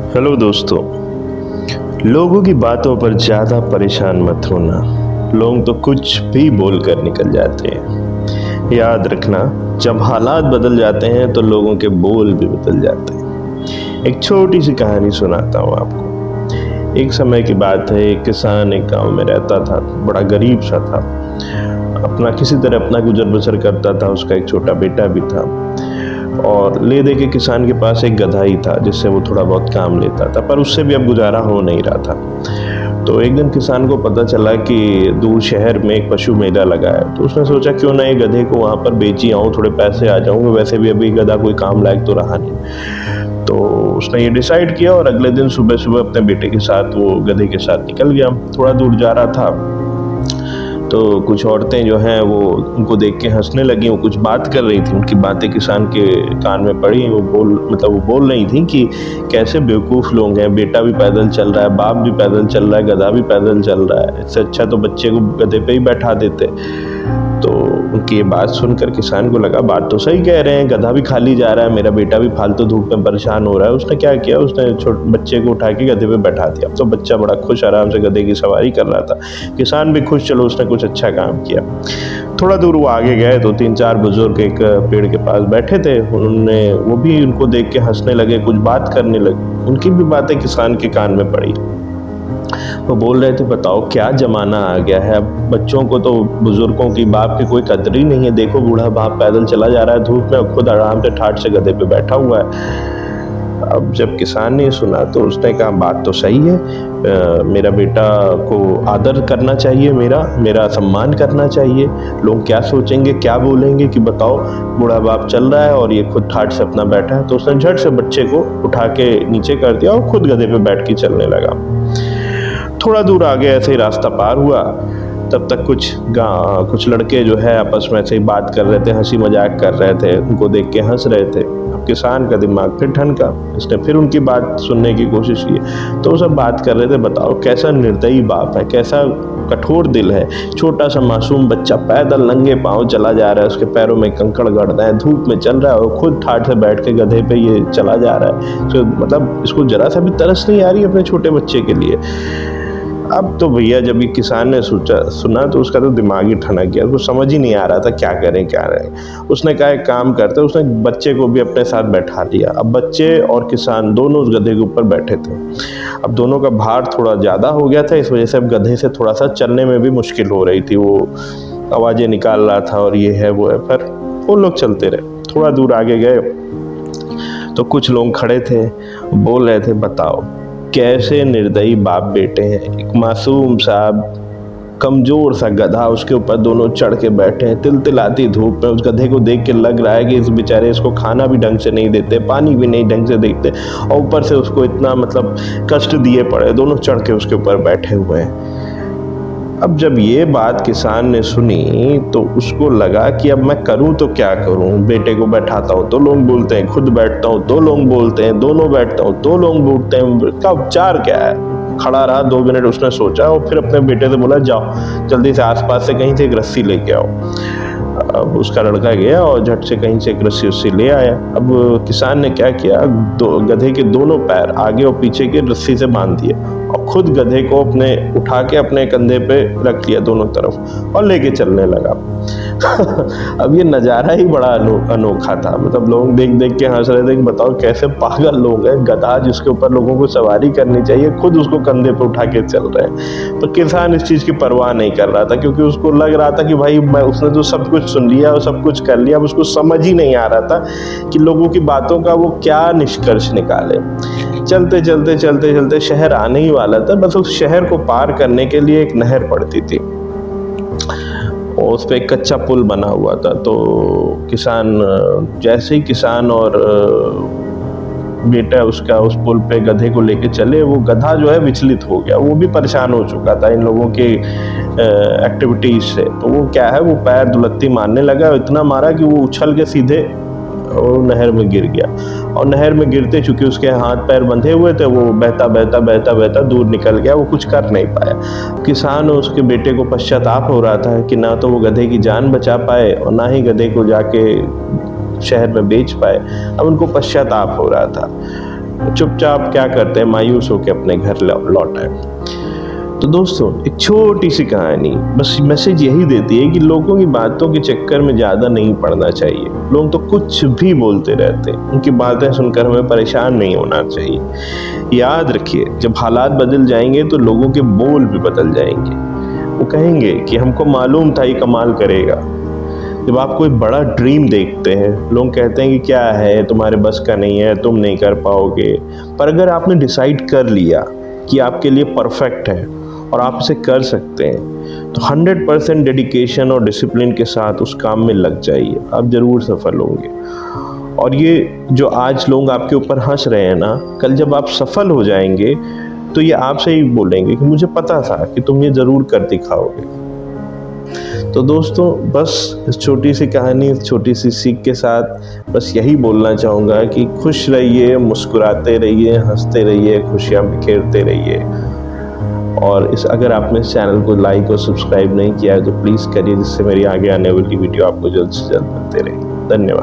Hello दोस्तों। लोगों की बातों पर ज़्यादा परेशान मत होना। लोग तो कुछ भी बोल कर निकल जाते हैं। याद रखना, जब हालात बदल जाते हैं तो लोगों के बोल भी बदल जाते हैं। एक छोटी सी कहानी सुनाता हूँ आपको। एक समय की बात है, एक किसान एक गांव में रहता था। बड़ा गरीब सा था। अपना किसी तरह अपना गुजर बसर करता था। उसका एक छोटा बेटा भी था और ले दे के किसान के पास एक गधा ही था जिससे वो थोड़ा बहुत काम लेता था, पर उससे भी अब गुजारा हो नहीं रहा था। तो एक दिन किसान को पता चला कि दूर शहर में एक पशु मेला लगा है। तो उसने सोचा क्यों ना ये गधे को वहां पर बेची आऊं, थोड़े पैसे आ जाऊंगे। वैसे भी अभी गधा कोई काम लायक तो रहा नहीं। तो उसने ये डिसाइड किया और अगले दिन सुबह सुबह अपने बेटे के साथ वो गधे के साथ निकल गया। थोड़ा दूर जा रहा था तो कुछ औरतें जो हैं वो उनको देख के हंसने लगी। वो कुछ बात कर रही थी, उनकी बातें किसान के कान में पड़ी। वो बोल रही थी कि कैसे बेवकूफ़ लोग हैं, बेटा भी पैदल चल रहा है, बाप भी पैदल चल रहा है, गधा भी पैदल चल रहा है, इससे अच्छा तो बच्चे को गधे पे ही बैठा देते। तो उनकी ये बात सुनकर किसान को लगा बात तो सही कह रहे हैं, गधा भी खाली जा रहा है, मेरा बेटा भी फालतू धूप में परेशान हो रहा है। उसने क्या किया, उसने छोटे बच्चे को उठा के गधे पे बैठा दिया। अब तो बच्चा बड़ा खुश आराम से गधे की सवारी कर रहा था। किसान भी खुश, चलो उसने कुछ अच्छा काम किया। थोड़ा दूर वो आगे गए तो 3-4 बुजुर्ग एक पेड़ के पास बैठे थे। वो भी उनको देख के हंसने लगे, कुछ बात करने लगे। उनकी भी बातें किसान के कान में पड़ी। वो बोल रहे थे बताओ क्या जमाना आ गया है, अब बच्चों को तो बुजुर्गों की बाप की कोई कदर ही नहीं है। देखो बूढ़ा बाप पैदल चला जा रहा है धूप में, खुद आराम से ठाठ से गधे पे बैठा हुआ है। अब जब किसान ने सुना तो उसने कहा बात तो सही है, मेरा बेटा को आदर करना चाहिए, मेरा सम्मान करना चाहिए। लोग क्या सोचेंगे, क्या बोलेंगे कि बताओ बूढ़ा बाप चल रहा है और ये खुद ठाठ से अपना बैठा है। तो उसने झट से बच्चे को उठा के नीचे कर दिया और खुद गधे पे बैठ के चलने लगा। थोड़ा दूर आगे ऐसे ही रास्ता पार हुआ, तब तक कुछ लड़के जो है आपस में ऐसे ही बात कर रहे थे, हंसी मजाक कर रहे थे, उनको देख के हंस रहे थे। अब किसान का दिमाग फिर ठनका, इसने फिर उनकी बात सुनने की कोशिश की। तो वो सब बात कर रहे थे बताओ कैसा निर्दयी बाप है, कैसा कठोर दिल है। छोटा सा मासूम बच्चा पैदल नंगे पाँव चला जा रहा है, उसके पैरों में कंकड़ गड़ रहे हैं, धूप में चल रहा है और खुद ठाठ से बैठ के गधे पे ये चला जा रहा है। तो मतलब इसको जरा सा भी तरस नहीं आ रही अपने छोटे बच्चे के लिए। अब तो भैया जब ये किसान ने सुना तो उसका तो दिमाग ही ठनक गया। उसको समझ ही नहीं आ रहा था क्या करें क्या करें। उसने कहा एक काम करते, उसने बच्चे को भी अपने साथ बैठा लिया। अब बच्चे और किसान दोनों उस गधे के ऊपर बैठे थे। अब दोनों का भार थोड़ा ज़्यादा हो गया था, इस वजह से अब गधे से थोड़ा सा चलने में भी मुश्किल हो रही थी। वो आवाज़ें निकाल रहा था और ये है वो है, पर वो लोग चलते रहे। थोड़ा दूर आगे गए तो कुछ लोग खड़े थे, बोल रहे थे बताओ कैसे निर्दयी बाप बेटे हैं। एक मासूम सा कमजोर सा गधा, उसके ऊपर दोनों चढ़ के बैठे हैं तिलतिलाती धूप में। उस गधे को देख के लग रहा है कि इस बेचारे इसको खाना भी ढंग से नहीं देते, पानी भी नहीं ढंग से देते और ऊपर से उसको इतना मतलब कष्ट दिए पड़े, दोनों चढ़ के उसके ऊपर बैठे हुए हैं। अब जब ये बात किसान ने सुनी तो उसको लगा कि अब मैं करूं तो क्या करूं। बेटे को बैठाता हूं तो लोग बोलते हैं, खुद बैठता हूं तो लोग बोलते हैं, दोनों बैठता हूं तो लोग बोलते हैं, इसका उपचार क्या है। खड़ा रहा 2 मिनट, उसने सोचा और फिर अपने बेटे से बोला जाओ जल्दी से आसपास से कहीं से एक रस्सी लेके आओ। अब उसका लड़का गया और झट से कहीं से एक रस्सी उससे ले आया। अब किसान ने क्या किया, गधे के दोनों पैर आगे और पीछे के रस्सी से बांध दिए और खुद गधे को उठा के अपने कंधे पे रख लिया दोनों तरफ और लेके चलने लगा। अब ये नज़ारा ही बड़ा अनोखा था। मतलब लोग देख देख के हंस रहे थे कि बताओ कैसे पागल लोग हैं। गधा जिसके ऊपर लोगों को सवारी करनी चाहिए, खुद उसको कंधे पे उठा के चल रहे हैं। तो किसान इस चीज़ की परवाह नहीं कर रहा था, क्योंकि उसको लग रहा था कि भाई उसने तो सब कुछ सुन लिया और सब कुछ कर लिया। अब उसको समझ ही नहीं आ रहा था कि लोगों की बातों का वो क्या निष्कर्ष निकाले। चलते चलते चलते चलते शहर आने ही वाला था। बस उस शहर को पार करने के लिए एक नहर पड़ती थी और उस पर एक कच्चा पुल बना हुआ था। तो जैसे ही किसान और बेटा उसका उस पुल पे गधे को लेके चले, वो गधा जो है विचलित हो गया। वो भी परेशान हो चुका था इन लोगों के एक्टिविटीज से। तो वो क्या है, वो पैर दुलत्ती मारने लगा, इतना मारा कि वो उछल के सीधे और नहर में गिर गया। और नहर में गिरते चूंकि उसके हाथ पैर बंधे हुए थे, वो बहता बहता बहता बहता दूर निकल गया। वो कुछ कर नहीं पाया। किसान और उसके बेटे को पश्चाताप हो रहा था कि ना तो वो गधे की जान बचा पाए और ना ही गधे को जाके शहर में बेच पाए। अब उनको पश्चाताप हो रहा था। चुपचाप क्या करते हैं, मायूस होकर अपने घर लौट आए। तो दोस्तों, एक छोटी सी कहानी बस मैसेज यही देती है कि लोगों की बातों के चक्कर में ज़्यादा नहीं पड़ना चाहिए। लोग तो कुछ भी बोलते रहते हैं, उनकी बातें सुनकर हमें परेशान नहीं होना चाहिए। याद रखिए, जब हालात बदल जाएंगे तो लोगों के बोल भी बदल जाएंगे। वो कहेंगे कि हमको मालूम था ये कमाल करेगा। जब आप कोई बड़ा ड्रीम देखते हैं, लोग कहते हैं कि क्या है, तुम्हारे बस का नहीं है, तुम नहीं कर पाओगे। पर अगर आपने डिसाइड कर लिया कि आपके लिए परफेक्ट है और आप इसे कर सकते हैं, तो 100% डेडिकेशन और डिसिप्लिन के साथ उस काम में लग जाइए, आप ज़रूर सफल होंगे। और ये जो आज लोग आपके ऊपर हंस रहे हैं ना, कल जब आप सफल हो जाएंगे तो ये आपसे ही बोलेंगे कि मुझे पता था कि तुम ये ज़रूर कर दिखाओगे। तो दोस्तों, बस इस छोटी सी कहानी, इस छोटी सी सीख के साथ बस यही बोलना चाहूँगा कि खुश रहिए, मुस्कुराते रहिए, हंसते रहिए, खुशियाँ बिखेरते रहिए। और अगर आपने इस चैनल को लाइक और सब्सक्राइब नहीं किया है तो प्लीज़ करिए, जिससे मेरी आगे आने वाली वीडियो आपको जल्द से जल्द मिलते रहे। धन्यवाद।